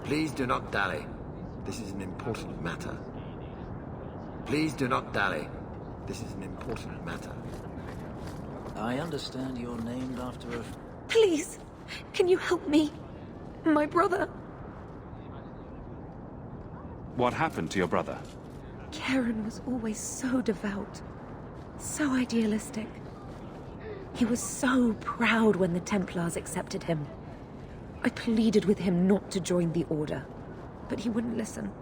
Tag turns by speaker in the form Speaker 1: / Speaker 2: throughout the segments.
Speaker 1: Please do not dally. This is an important matter. Please do not dally. This is an important matter.
Speaker 2: I understand you're named after a...
Speaker 3: Please, can you help me? My brother.
Speaker 4: What happened to your brother?
Speaker 3: Karen was always so devout, so idealistic. He was so proud when the Templars accepted him. I pleaded with him not to join the Order, but he wouldn't listen.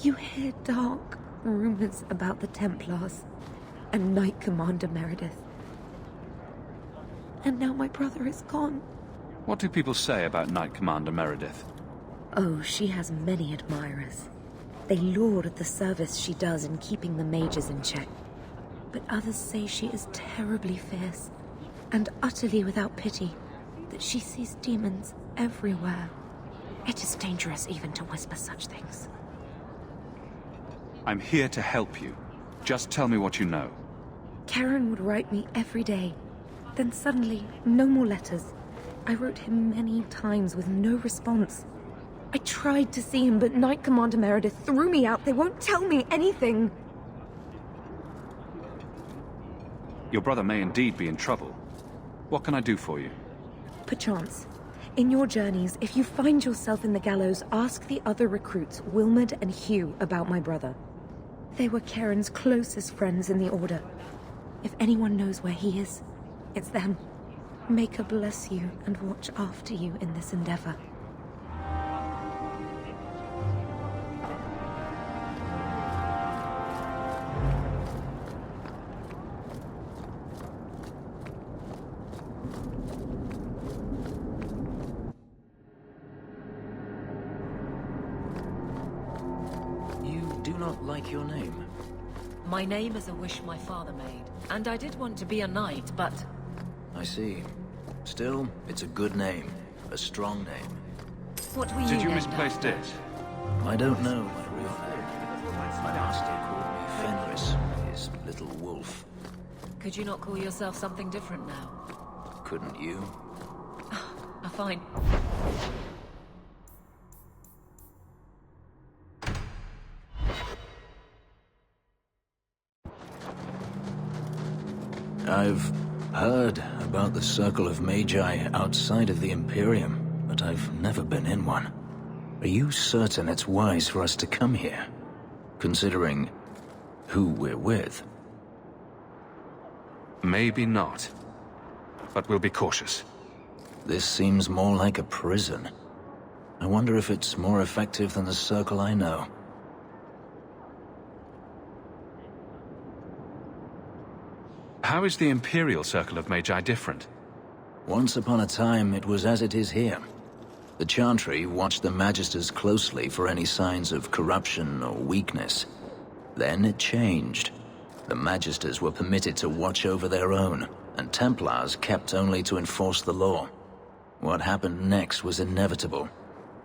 Speaker 3: You hear dark rumors about the Templars and Knight Commander Meredith. And now my brother is gone.
Speaker 4: What do people say about Knight Commander Meredith?
Speaker 3: Oh, she has many admirers. They laud the service she does in keeping the mages in check. But others say she is terribly fierce and utterly without pity, that she sees demons everywhere. It is dangerous even to whisper such things.
Speaker 4: I'm here to help you. Just tell me what you know.
Speaker 3: Karen would write me every day. Then suddenly, no more letters. I wrote him many times with no response. I tried to see him, but Knight Commander Meredith threw me out. They won't tell me anything.
Speaker 4: Your brother may indeed be in trouble. What can I do for you?
Speaker 3: Perchance. In your journeys, if you find yourself in the gallows, ask the other recruits, Wilmerd and Hugh, about my brother. They were Karen's closest friends in the Order. If anyone knows where he is, it's them. May God bless you and watch after you in this endeavor.
Speaker 2: You do not like your name?
Speaker 5: My name is a wish my father made, and I did want to be a knight, but...
Speaker 2: I see. Still, it's a good name. A strong name.
Speaker 5: What were you
Speaker 4: Did you
Speaker 5: named
Speaker 4: misplace
Speaker 5: after?
Speaker 4: it?
Speaker 2: I don't know my real name. My master called me Fenris, his little wolf.
Speaker 5: Could you not call yourself something different now?
Speaker 2: Couldn't you?
Speaker 5: Fine.
Speaker 2: I've heard about the Circle of Magi outside of the Imperium, but I've never been in one. Are you certain it's wise for us to come here, considering who we're with?
Speaker 4: Maybe not. But we'll be cautious.
Speaker 2: This seems more like a prison. I wonder if it's more effective than the Circle I know.
Speaker 4: How is the Imperial Circle of Magi different?
Speaker 2: Once upon a time, it was as it is here. The Chantry watched the Magisters closely for any signs of corruption or weakness. Then it changed. The Magisters were permitted to watch over their own, and Templars kept only to enforce the law. What happened next was inevitable.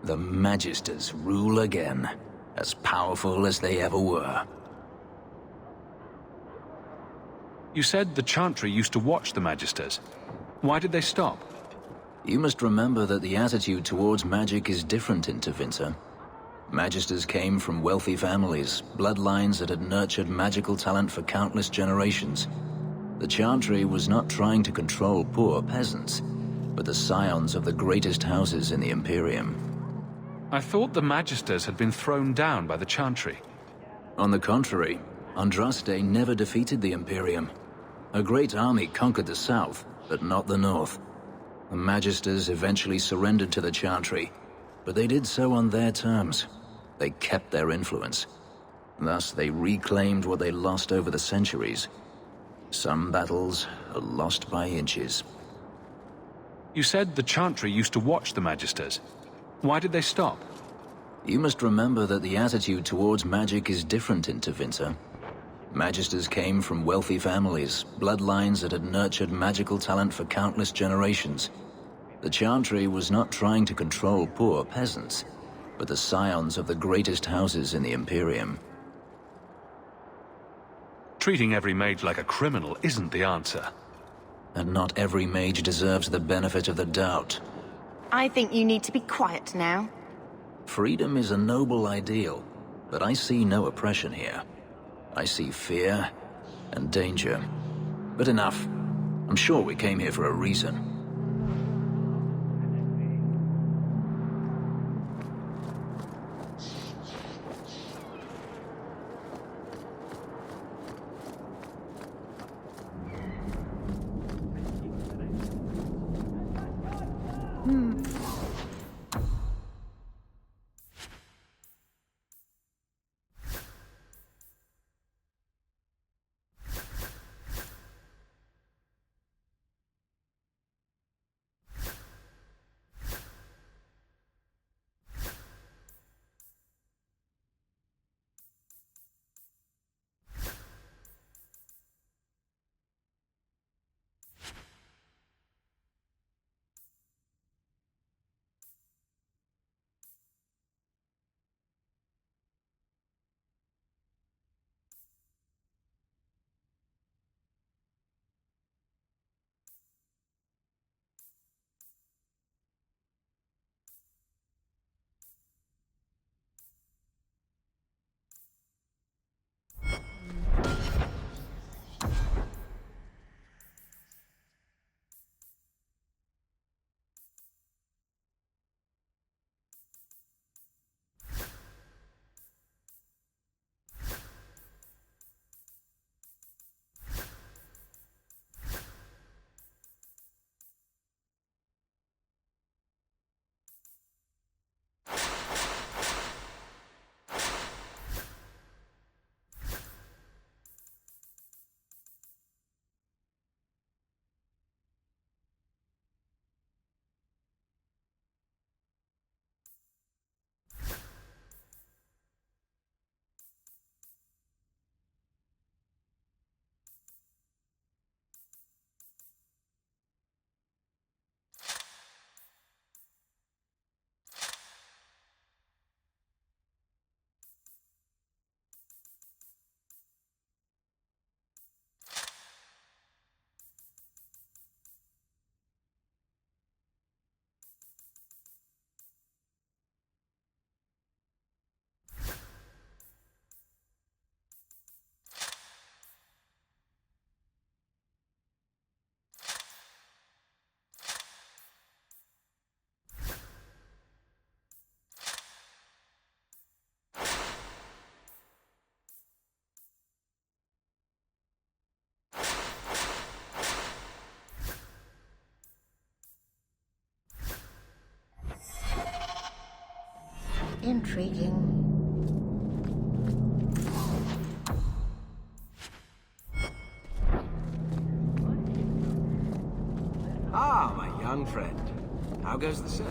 Speaker 2: The Magisters rule again, as powerful as they ever were.
Speaker 4: You said the Chantry used to watch the Magisters. Why did they stop?
Speaker 2: You must remember that the attitude towards magic is different in Tevinter. Magisters came from wealthy families, bloodlines that had nurtured magical talent for countless generations. The Chantry was not trying to control poor peasants, but the scions of the greatest houses in the Imperium.
Speaker 4: I thought the Magisters had been thrown down by the Chantry.
Speaker 2: On the contrary, Andraste never defeated the Imperium. A great army conquered the south, but not the north. The Magisters eventually surrendered to the Chantry, but they did so on their terms. They kept their influence. Thus, they reclaimed what they lost over the centuries. Some battles are lost by inches.
Speaker 4: You said the Chantry used to watch the Magisters. Why did they stop?
Speaker 2: You must remember that the attitude towards magic is different in Tevinter. Magisters came from wealthy families, bloodlines that had nurtured magical talent for countless generations. The Chantry was not trying to control poor peasants, but the scions of the greatest houses in the Imperium.
Speaker 4: Treating every mage like a criminal isn't the answer.
Speaker 2: And not every mage deserves the benefit of the doubt.
Speaker 6: I think you need to be quiet now.
Speaker 2: Freedom is a noble ideal, but I see no oppression here. I see fear and danger. But enough. I'm sure we came here for a reason.
Speaker 3: Intriguing.
Speaker 6: Ah, my young friend. How goes the search?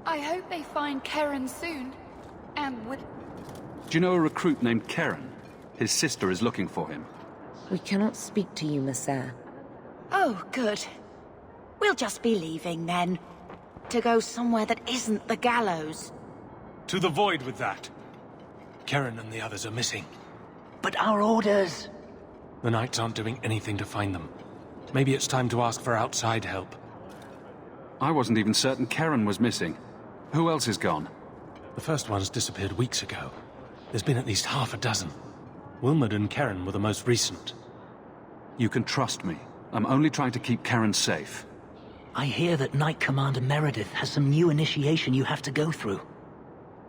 Speaker 7: I hope they find Karen soon. And with...
Speaker 4: Do you know a recruit named Karen? His sister is looking for him.
Speaker 3: We cannot speak to you, Messer.
Speaker 8: Oh, good. We'll just be leaving then. To go somewhere that isn't the gallows.
Speaker 9: To the void with that. Karen and the others are missing.
Speaker 6: But our orders...
Speaker 9: The Knights aren't doing anything to find them. Maybe it's time to ask for outside help.
Speaker 4: I wasn't even certain Karen was missing. Who else is gone?
Speaker 9: The first ones disappeared weeks ago. There's been at least half a dozen. Wilmot and Karen were the most recent.
Speaker 4: You can trust me. I'm only trying to keep Karen safe.
Speaker 6: I hear that Knight Commander Meredith has some new initiation you have to go through.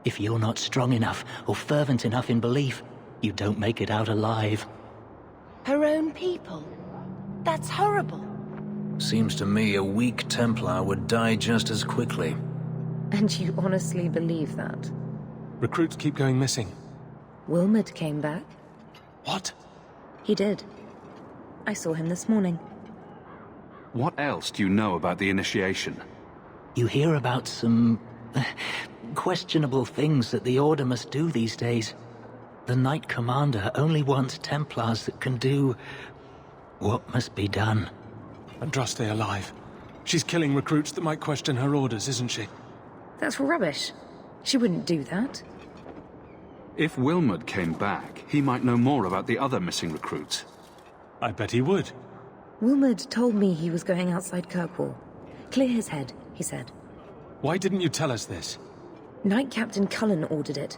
Speaker 6: If you're not strong enough or fervent enough in belief, you don't make it out alive.
Speaker 8: Her own people? That's horrible.
Speaker 2: Seems to me a weak Templar would die just as quickly.
Speaker 3: And you honestly believe that?
Speaker 9: Recruits keep going missing.
Speaker 3: Wilmot came back?
Speaker 9: What?
Speaker 3: He did. I saw him this morning.
Speaker 4: What else do you know about the initiation?
Speaker 6: You hear about some... questionable things that the Order must do these days. The Knight Commander only wants Templars that can do... what must be done.
Speaker 9: Andraste alive. She's killing recruits that might question her orders, isn't she?
Speaker 3: That's rubbish. She wouldn't do that.
Speaker 4: If Wilmot came back, he might know more about the other missing recruits.
Speaker 9: I bet he would.
Speaker 3: Wilmerd told me he was going outside Kirkwall. Clear his head, he said.
Speaker 9: Why didn't you tell us this?
Speaker 3: Knight Captain Cullen ordered it,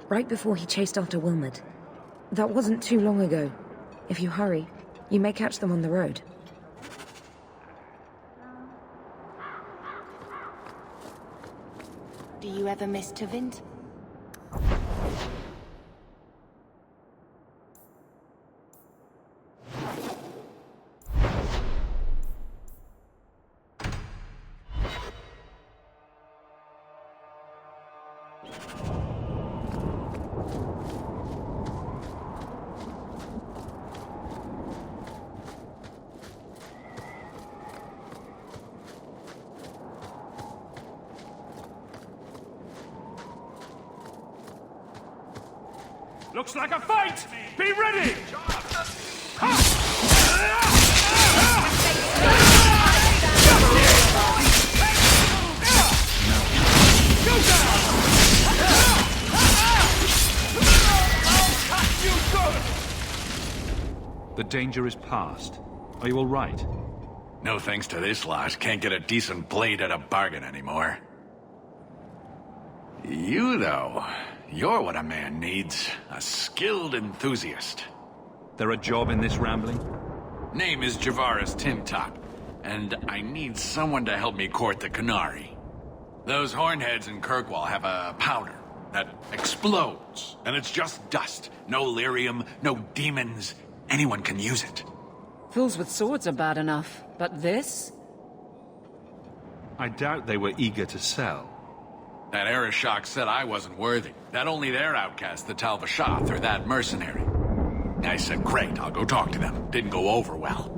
Speaker 3: right before he chased after Wilmerd. That wasn't too long ago. If you hurry, you may catch them on the road.
Speaker 8: Do you ever miss Tavint?
Speaker 10: Looks like a fight! Be ready!
Speaker 4: The danger is past. Are you all right?
Speaker 11: No thanks to this lot, can't get a decent blade at a bargain anymore. You, though, you're what a man needs. A skilled enthusiast.
Speaker 4: There a job in this rambling?
Speaker 11: Name is Javaris Timtop, and I need someone to help me court the Canary. Those hornheads in Kirkwall have a powder that explodes, and it's just dust. No lyrium, no demons. Anyone can use it.
Speaker 5: Fools with swords are bad enough, but this?
Speaker 4: I doubt they were eager to sell.
Speaker 11: That Arishok said I wasn't worthy. That only their outcast, the Talvashath, or that mercenary. I said, great, I'll go talk to them. Didn't go over well.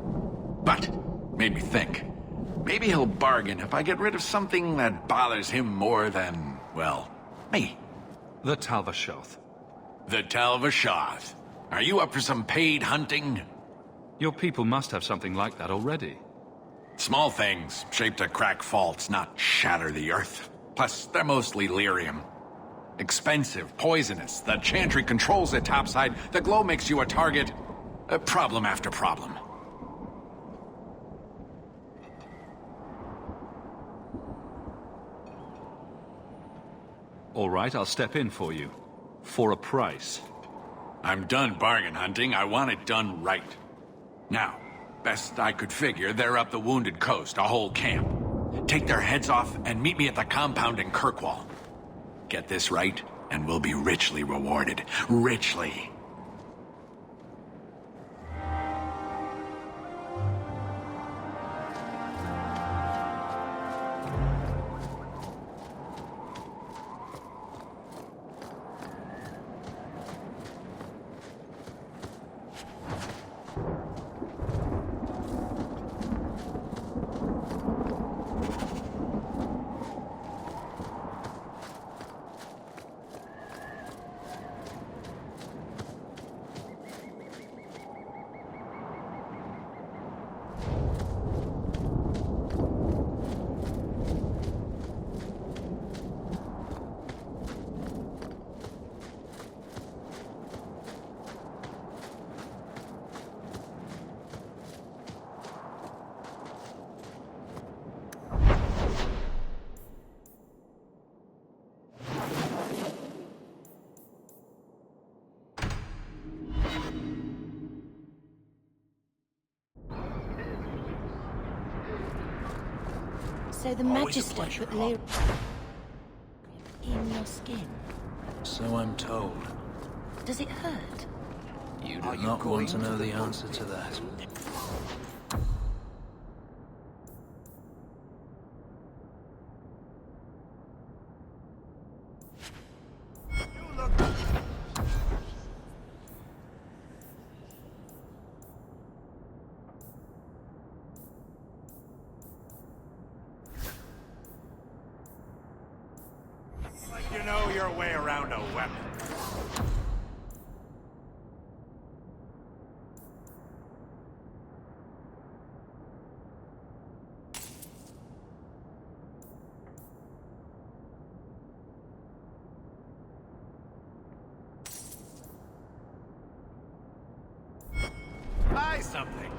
Speaker 11: But, made me think. Maybe he'll bargain if I get rid of something that bothers him more than, well, me.
Speaker 4: The Talvashath.
Speaker 11: The Talvashath. Are you up for some paid hunting?
Speaker 4: Your people must have something like that already.
Speaker 11: Small things, shaped to crack faults, not shatter the earth. Plus, they're mostly lyrium. Expensive, poisonous. The Chantry controls it topside. The glow makes you a target. Problem after problem.
Speaker 4: All right, I'll step in for you. For a price.
Speaker 11: I'm done bargain hunting. I want it done right. Now, best I could figure, they're up the Wounded Coast, a whole camp. Take their heads off and meet me at the compound in Kirkwall. Get this right, and we'll be richly rewarded. Richly.
Speaker 8: So the Magister put lyrium in your skin.
Speaker 2: So I'm told.
Speaker 8: Does it hurt?
Speaker 2: You do not want to know the answer to that.
Speaker 10: You know your way around a weapon. I something.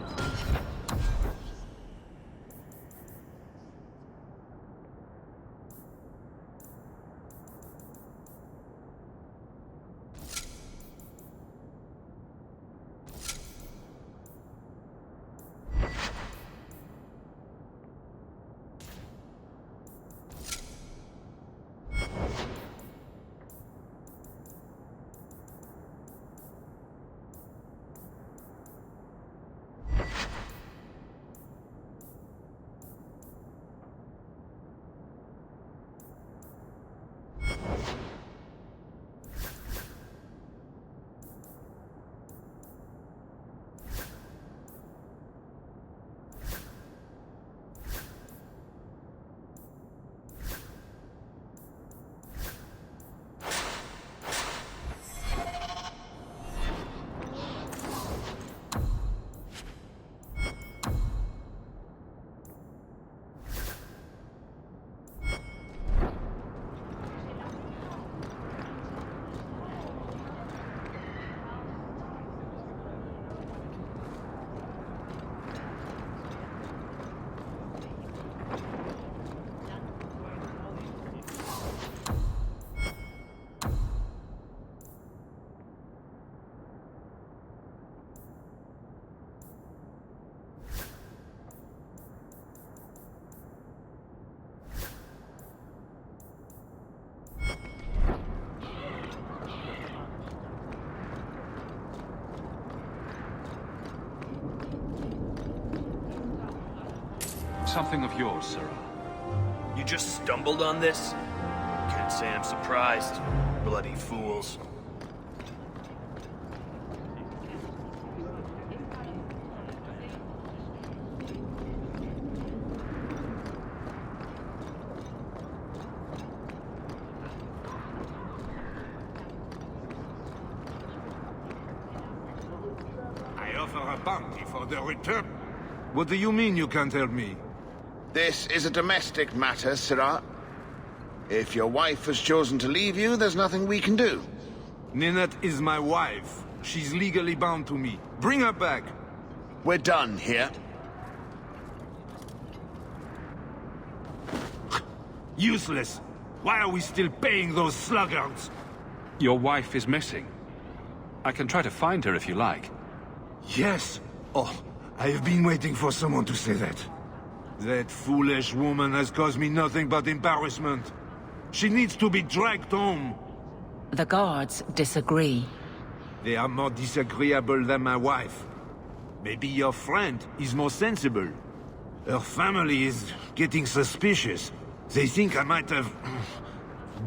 Speaker 4: Something of yours, Sirrah.
Speaker 12: You just stumbled on this? Can't say I'm surprised. Bloody fools.
Speaker 10: I offer a bounty for the return. What do you mean you can't help me?
Speaker 1: This is a domestic matter, Sirrah. If your wife has chosen to leave you, there's nothing we can do.
Speaker 10: Ninette is my wife. She's legally bound to me. Bring her back.
Speaker 1: We're done here.
Speaker 10: Useless. Why are we still paying those sluggards?
Speaker 4: Your wife is missing. I can try to find her if you like.
Speaker 10: Yes. Oh, I have been waiting for someone to say that. That foolish woman has caused me nothing but embarrassment. She needs to be dragged home.
Speaker 5: The guards disagree.
Speaker 10: They are more disagreeable than my wife. Maybe your friend is more sensible. Her family is getting suspicious. They think I might have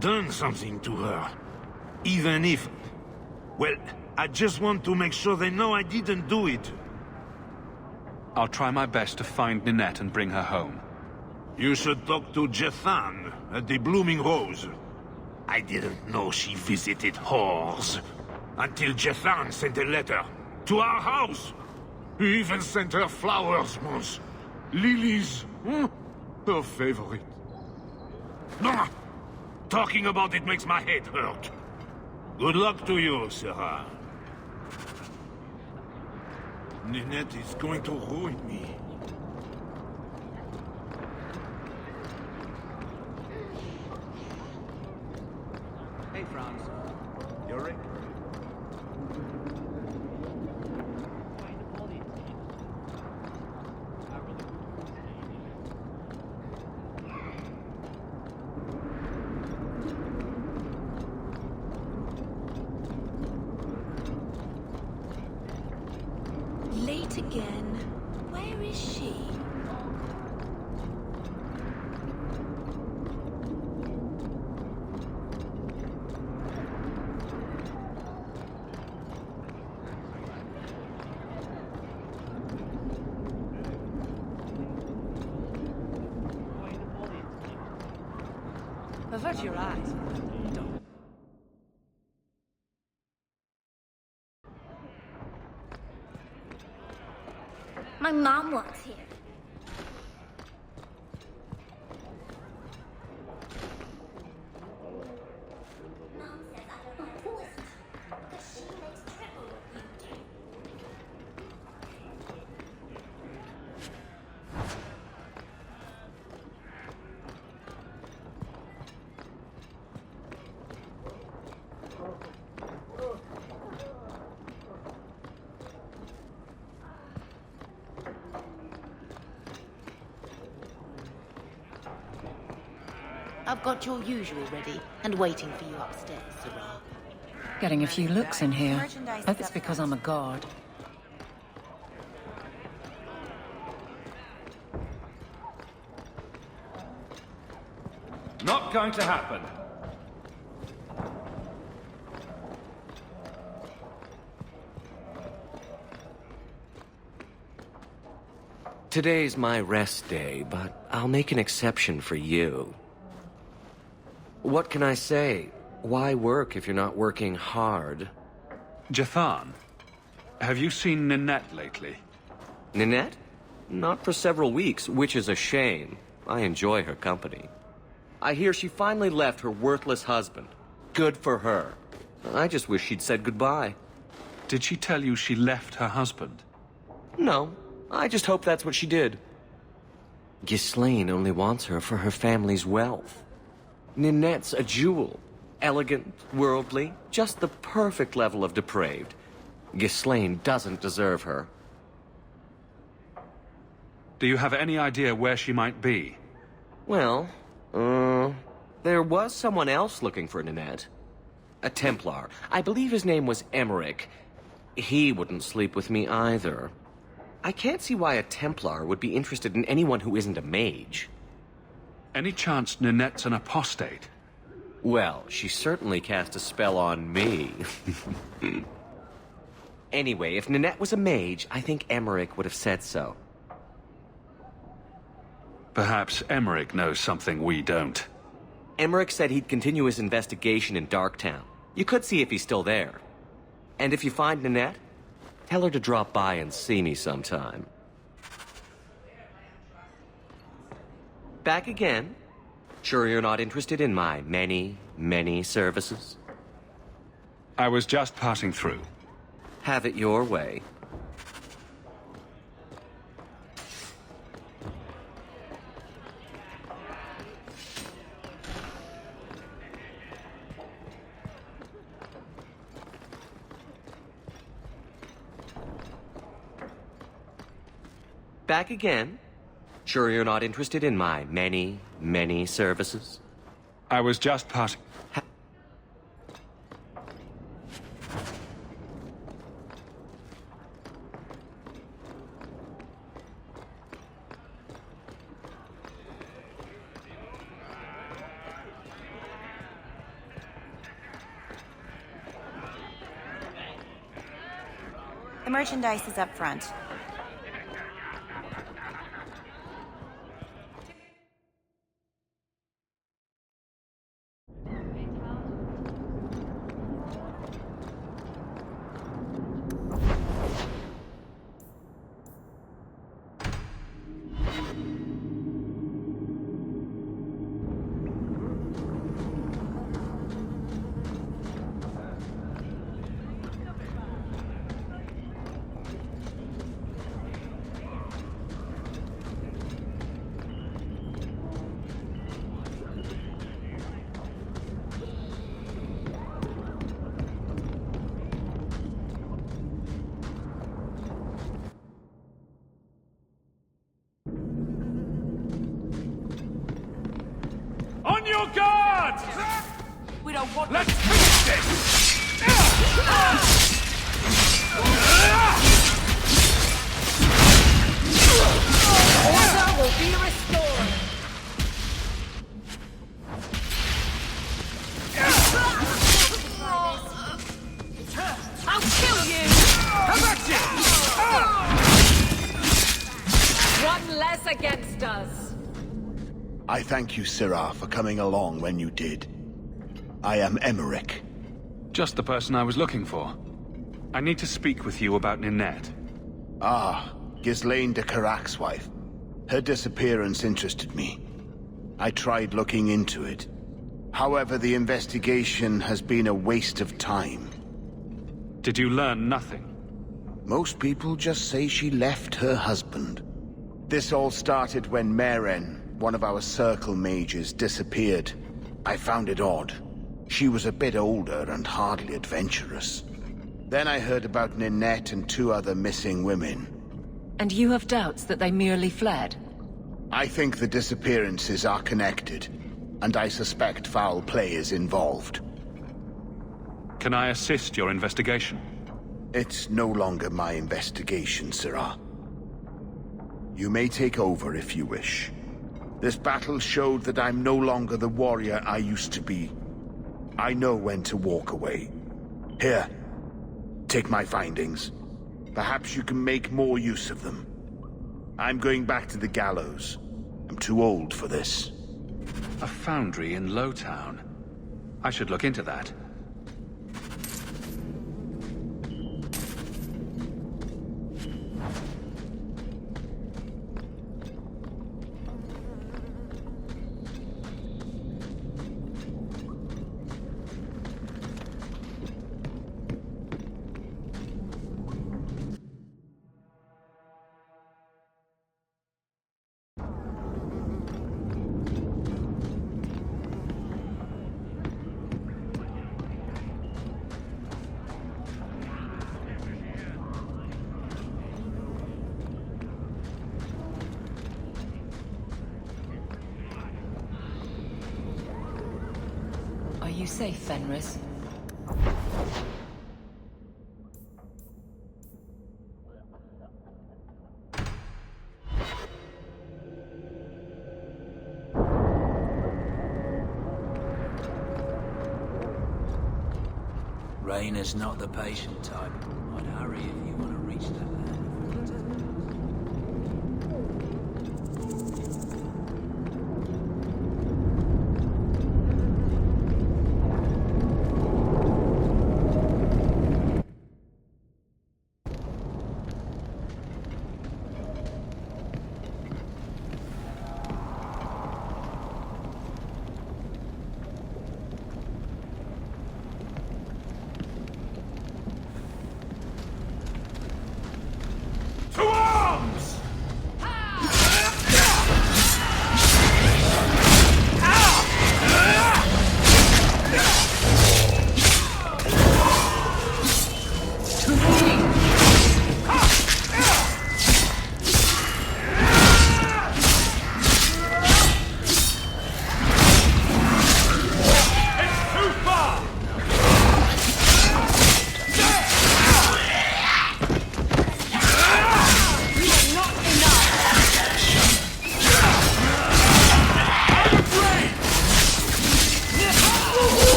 Speaker 10: done something to her. Even if... Well, I just want to make sure they know I didn't do it.
Speaker 4: I'll try my best to find Ninette and bring her home.
Speaker 10: You should talk to Jethan at the Blooming Rose. I didn't know she visited whores. Until Jethan sent a letter to our house. He even sent her flowers once. Lilies. Her favorite. Talking about it makes my head hurt. Good luck to you, Sarah. Ninette is going to ruin me.
Speaker 13: Hey, Franz. You're Rick.
Speaker 3: Late again. Where is she?
Speaker 5: Avert your eyes.
Speaker 14: My mom works here. Mom says I don't have a voice because she makes triple repeat.
Speaker 8: I've got your usual ready and waiting for you upstairs, Sarah.
Speaker 5: Getting a few looks in here. Hope it's because I'm a god.
Speaker 13: Not going to happen.
Speaker 15: Today's my rest day, but I'll make an exception for you. What can I say? Why work if you're not working hard?
Speaker 4: Jathan, have you seen Ninette lately?
Speaker 15: Ninette? Not for several weeks, which is a shame. I enjoy her company. I hear she finally left her worthless husband. Good for her. I just wish she'd said goodbye.
Speaker 4: Did she tell you she left her husband?
Speaker 15: No. I just hope that's what she did. Ghislaine only wants her for her family's wealth. Ninette's a jewel. Elegant, worldly, just the perfect level of depraved. Ghislaine doesn't deserve her.
Speaker 4: Do you have any idea where she might be?
Speaker 15: Well, there was someone else looking for Ninette. A Templar. I believe his name was Emmerich. He wouldn't sleep with me either. I can't see why a Templar would be interested in anyone who isn't a mage.
Speaker 4: Any chance Ninette's an apostate?
Speaker 15: Well, she certainly cast a spell on me. Anyway, if Ninette was a mage, I think Emmerich would have said so.
Speaker 4: Perhaps Emmerich knows something we don't.
Speaker 15: Emmerich said he'd continue his investigation in Darktown. You could see if he's still there. And if you find Ninette, tell her to drop by and see me sometime. Back again? Sure you're not interested in my many, many services?
Speaker 4: I was just passing through.
Speaker 15: Have it your way. Back again? Sure you're not interested in my many, many services?
Speaker 4: I was just passing...
Speaker 16: The merchandise is up front.
Speaker 13: On your guard!
Speaker 5: We don't want...
Speaker 13: Let's finish this!
Speaker 5: Order will be restored! I'll kill you!
Speaker 13: How about you?
Speaker 5: One less against us!
Speaker 17: I thank you, Syrah, for coming along when you did. I am Emmerich.
Speaker 4: Just the person I was looking for. I need to speak with you about Ninette.
Speaker 17: Ah, Ghislaine de Carac's wife. Her disappearance interested me. I tried looking into it. However, the investigation has been a waste of time.
Speaker 4: Did you learn nothing?
Speaker 17: Most people just say she left her husband. This all started when Meren, one of our circle mages, disappeared. I found it odd. She was a bit older and hardly adventurous. Then I heard about Ninette and 2 other missing women.
Speaker 5: And you have doubts that they merely fled?
Speaker 17: I think the disappearances are connected. and I suspect foul play is involved.
Speaker 4: Can I assist your investigation?
Speaker 17: It's no longer my investigation, Sirrah. You may take over if you wish. This battle showed that I'm no longer the warrior I used to be. I know when to walk away. Here, take my findings. Perhaps you can make more use of them. I'm going back to the gallows. I'm too old for this.
Speaker 4: A foundry in Lowtown. I should look into that.
Speaker 5: Are you safe, Fenris?
Speaker 2: Rain is not the patient type. I'd hurry if you want to reach that land.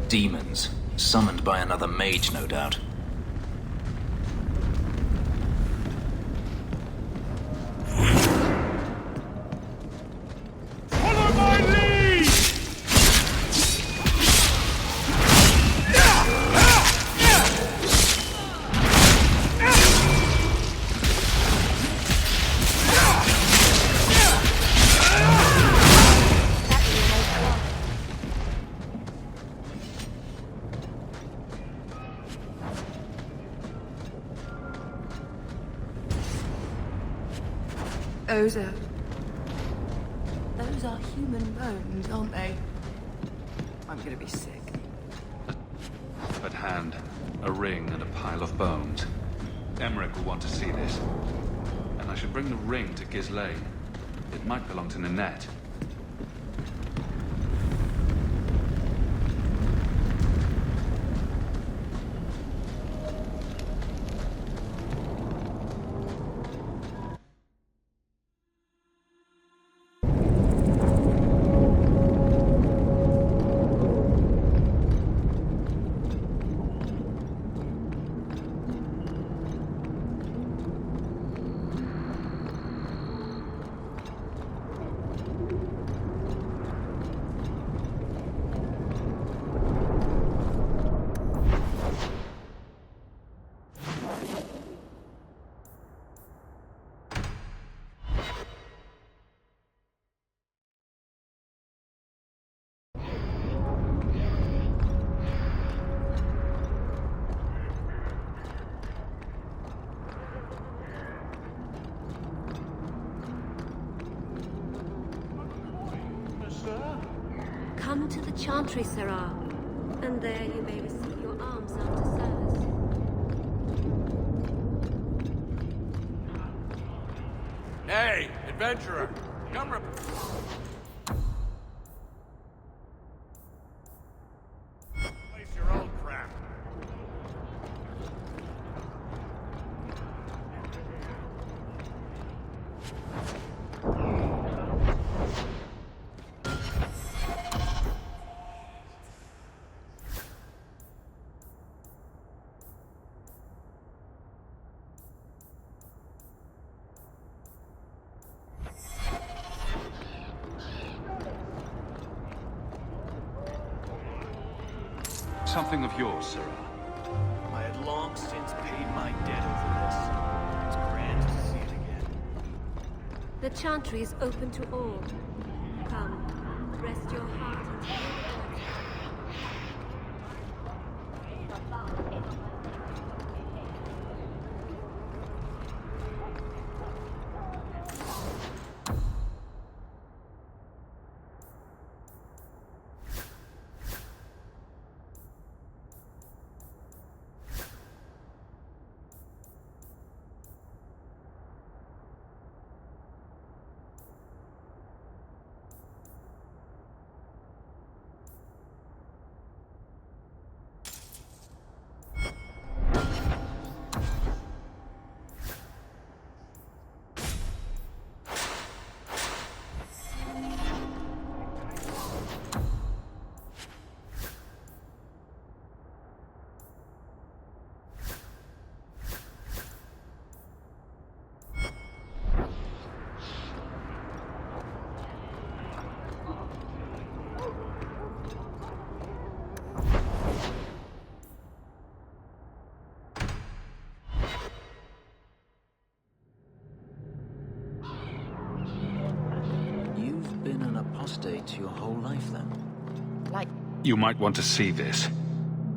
Speaker 2: Demons, summoned by another mage, no doubt.
Speaker 13: Follow my lead!
Speaker 18: Those are human bones, aren't they? I'm gonna be sick.
Speaker 4: At hand, a ring and a pile of bones. Emmerich will want to see this. And I should bring the ring to Ghislaine. It might belong to Ninette.
Speaker 19: Come to the Chantry, Sirrah, and there you may receive your arms after service.
Speaker 11: adventurer. Come replace your old crap.
Speaker 4: Something of yours, Sirrah.
Speaker 12: I had long since paid my debt over this. It's grand to see it again.
Speaker 19: The chantry is open to all. Come, rest your heart and
Speaker 2: You've been an apostate your whole life, then?
Speaker 8: Like,
Speaker 4: You might want to see this.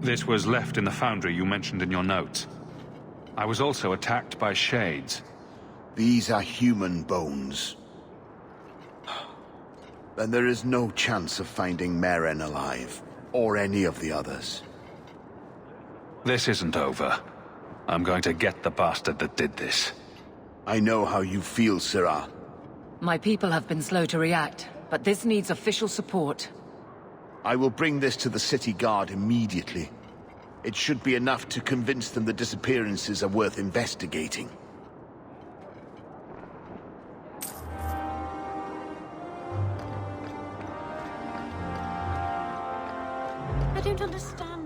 Speaker 4: This was left in the foundry you mentioned in your notes. I was also attacked by shades.
Speaker 17: These are human bones. Then there is no chance of finding Meren alive, or any of the others.
Speaker 4: This isn't over. I'm going to get the bastard that did this.
Speaker 17: I know how you feel, Sirrah.
Speaker 5: My people have been slow to react, but this needs official support.
Speaker 17: I will bring this to the city guard immediately. It should be enough to convince them the disappearances are worth investigating.
Speaker 19: I don't understand